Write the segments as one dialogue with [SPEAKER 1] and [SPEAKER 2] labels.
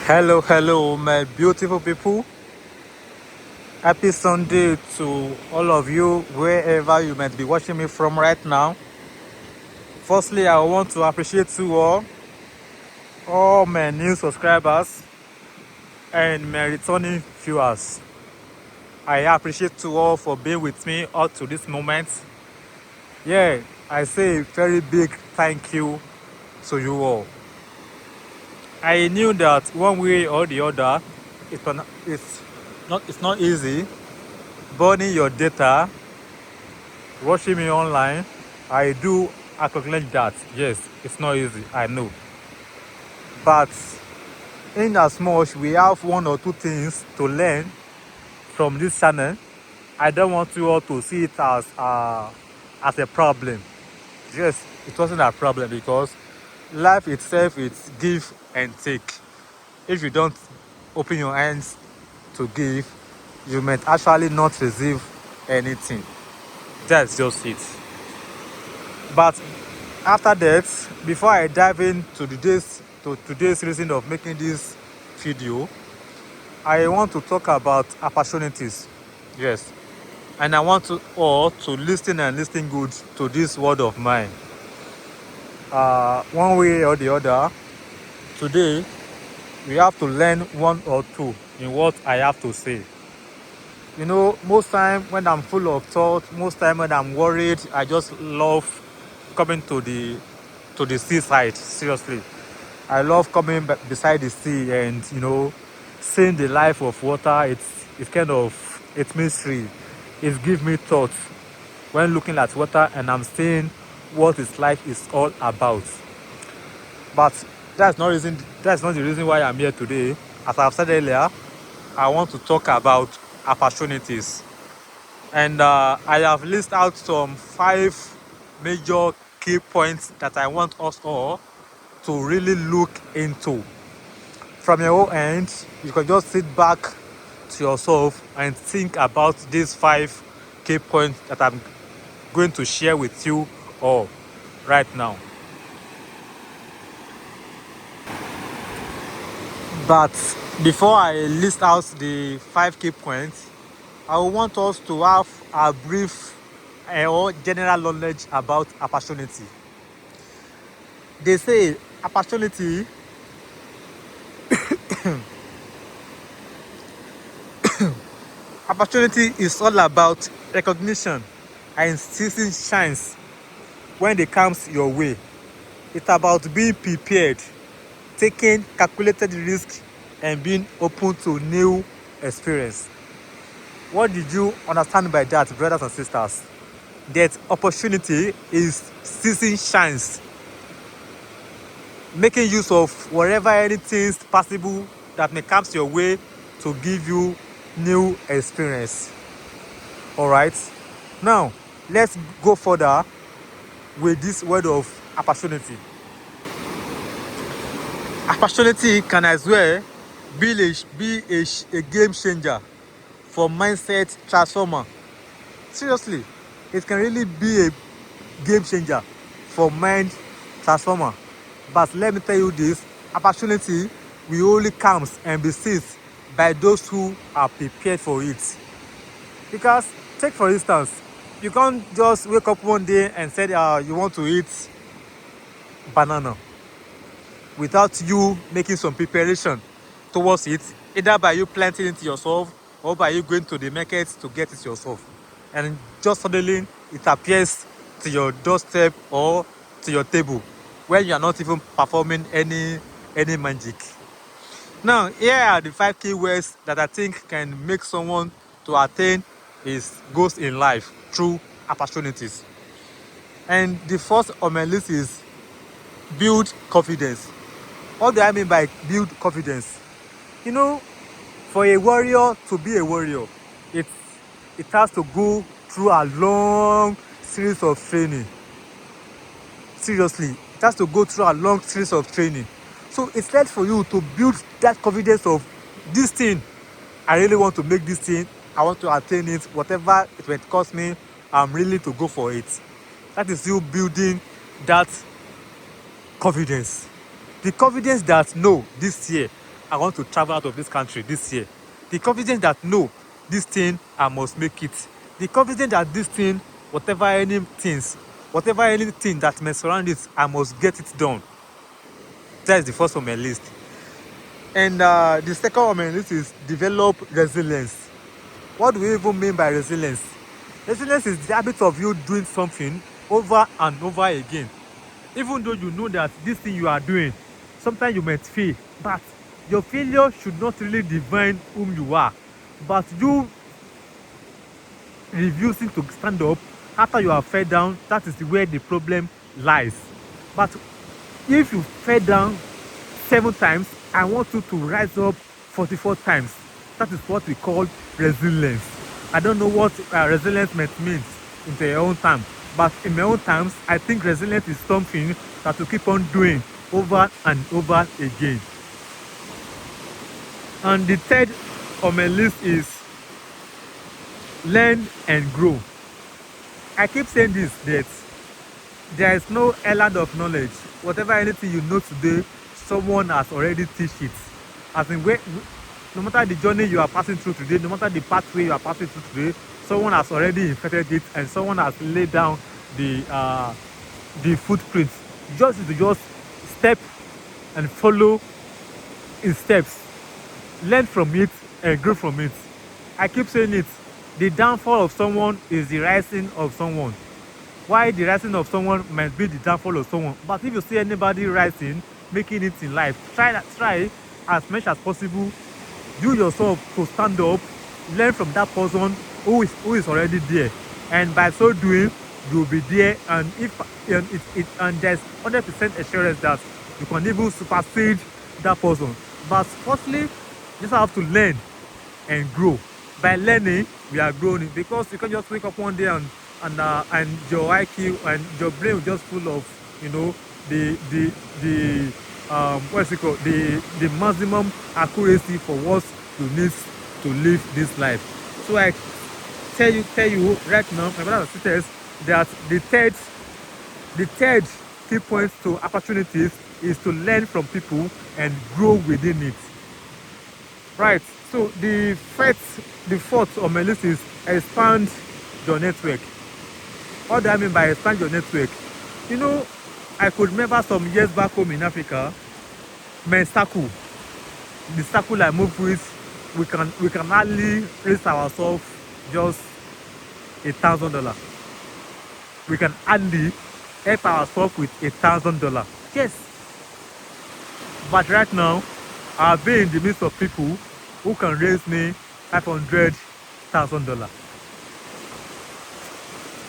[SPEAKER 1] Hello, my beautiful people. Happy Sunday to all of you, wherever you might be watching me from right now. Firstly, I want to appreciate you all my new subscribers and my returning viewers. I appreciate you all for being with me up to this moment. Yeah, I say a very big thank you to you all. I knew that one way or the other, it's not easy burning your data, watching me online. I do acknowledge that. Yes, it's not easy, I know. But in as much we have one or two things to learn from this channel, I don't want you all to see it as a problem. Yes, it wasn't a problem because life itself is give and take. If you don't open your hands to give, you might actually not receive anything. That's just it. But after that, before I dive into today's reason of making this video, I want to talk about opportunities. Yes. And I want to all to listen and listen good to this word of mine. One way or the other, today we have to learn one or two in what I have to say. You know, most time when I'm full of thought, most time when I'm worried, I just love coming to the seaside. Seriously, I love coming beside the sea and seeing the life of water. It's kind of it's mystery. It gives me thoughts when looking at water and I'm seeing what its life is all about. But that's not the reason why I'm here today. As I've said earlier, I want to talk about opportunities. And I have listed out some 5 major key points that I want us all to really look into. From your own end, you can just sit back to yourself and think about these 5 key points that I'm going to share with you all right now. But before I list out the 5 key points, I want us to have a brief or general knowledge about opportunity. They say opportunity is all about recognition and seizing chance when they comes your way. It's about being prepared, taking calculated risk, and being open to new experience. What did you understand by that, brothers and sisters? That opportunity is seizing chance, making use of whatever anything possible that may come your way to give you new experience. All right, now let's go further with this word of opportunity. Opportunity can as well be a game changer for mindset transformer. Seriously, it can really be a game changer for mind transformer. But let me tell you this, opportunity will only comes and be seized by those who are prepared for it. Because take for instance, you can't just wake up one day and say you want to eat banana without you making some preparation towards it, either by you planting it yourself or by you going to the market to get it yourself. And just suddenly it appears to your doorstep or to your table when you are not even performing any magic. Now, here are the 5 key words that I think can make someone to attain his goals in life through opportunities. And the first on my list is build confidence. What do I mean by build confidence? You know, for a warrior to be a warrior, it has to go through a long series of training. Seriously, it has to go through a long series of training. So it's time for you to build that confidence of this thing. I really want to make this thing. I want to attain it. Whatever it might cost me, I'm really to go for it. That is you building that confidence. The confidence that no, this year I want to travel out of this country this year. The confidence that no, this thing I must make it. The confidence that this thing, whatever anything that may surround it, I must get it done. That is the first on my list. And the second on my list is develop resilience. What do we even mean by resilience? Resilience is the habit of you doing something over and over again. Even though you know that this thing you are doing, sometimes you might fail, but your failure should not really define whom you are. But you refusing to stand up after you have fell down, that is where the problem lies. But if you fell down 7 times, I want you to rise up 44 times. That is what we call resilience. I don't know what resilience means in your own time, but in my own times, I think resilience is something that you keep on doing over and over again. And the third on my list is learn and grow. I keep saying this, that there is no island of knowledge. Whatever anything you know today, someone has already teach it. As in, no matter the journey you are passing through today, no matter the pathway you are passing through today, someone has already infected it and someone has laid down the footprints. Just step and follow in steps. Learn from it and grow from it. I keep saying it. The downfall of someone is the rising of someone. Why the rising of someone might be the downfall of someone. But if you see anybody rising, making it in life, try as much as possible. You yourself to stand up, learn from that person who is already there, and by so doing, you'll be there. And and there's 100% assurance that you can even supersede that person. But firstly, you just have to learn and grow. By learning, we are growing, because you can just wake up one day and your IQ and your brain will just full of, you know, what's it called, the maximum accuracy for what you need to live this life. So I tell you right now, my brothers and sisters, that the third key point to opportunities is to learn from people and grow within it. Right. So the fourth on my list is expand your network. What do I mean by expand your network? You know, I could remember some years back home in Africa, my circle, the circle I move with, we can hardly raise ourselves just $1,000. We can hardly help ourselves with $1,000. Yes. But right now, I've been in the midst of people who can raise me $500,000.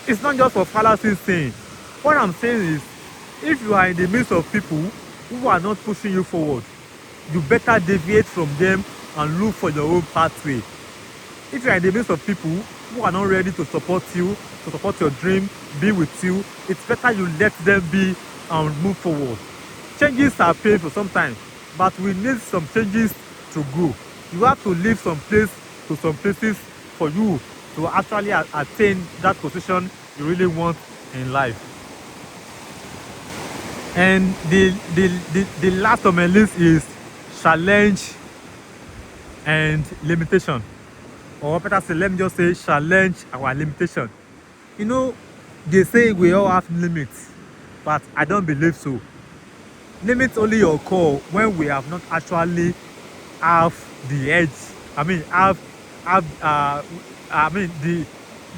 [SPEAKER 1] It's not just for fallacy saying. What I'm saying is, if you are in the midst of people who are not pushing you forward, you better deviate from them and look for your own pathway. If you are in the midst of people who are not ready to support you, to support your dream, be with you, it's better you let them be and move forward. Changes are painful sometimes, but we need some changes to grow. You have to leave some place to some places for you to actually attain that position you really want in life. And the last on my list is challenge and limitation. Or better say, let me just say challenge our limitation. You know, they say we all have limits, but I don't believe so. Limits only occur when we have not actually have the edge.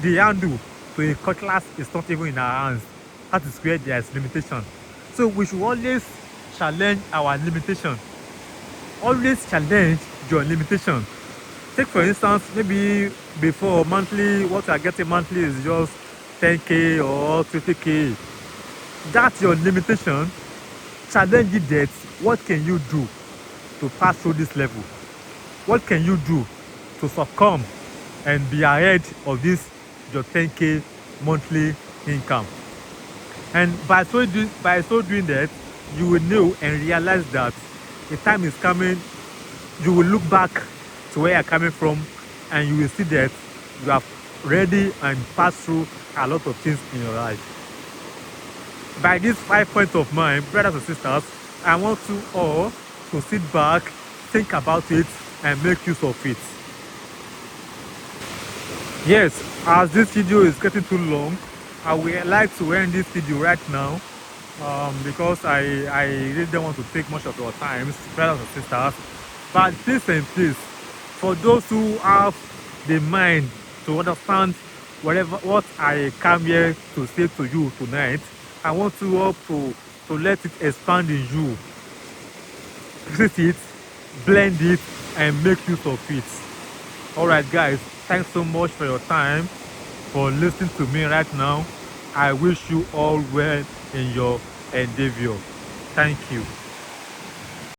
[SPEAKER 1] The handle to a cutlass is not even in our hands. That is where there is limitation. So we should always challenge our limitation. Always challenge your limitation. Take for instance, maybe before monthly, what you are getting monthly is just 10K or 20K. That's your limitation. Challenge it that. What can you do to pass through this level? What can you do to succumb and be ahead of this your 10K monthly income? And by so doing that, you will know and realize that the time is coming. You will look back to where you're coming from, and you will see that you have already and passed through a lot of things in your life. By these 5 points of mine, brothers and sisters, I want you all to sit back think about it and make use of it. Yes, as this video is getting too long, I would like to end this video right now, because I really don't want to take much of your time, brothers and sisters. But please and please, for those who have the mind to understand what I come here to say to you tonight, I want you all to let it expand in you. Visit it, blend it, and make use of it. Alright guys, thanks so much for your time, for listening to me right now. I wish you all well in your endeavor. Thank you.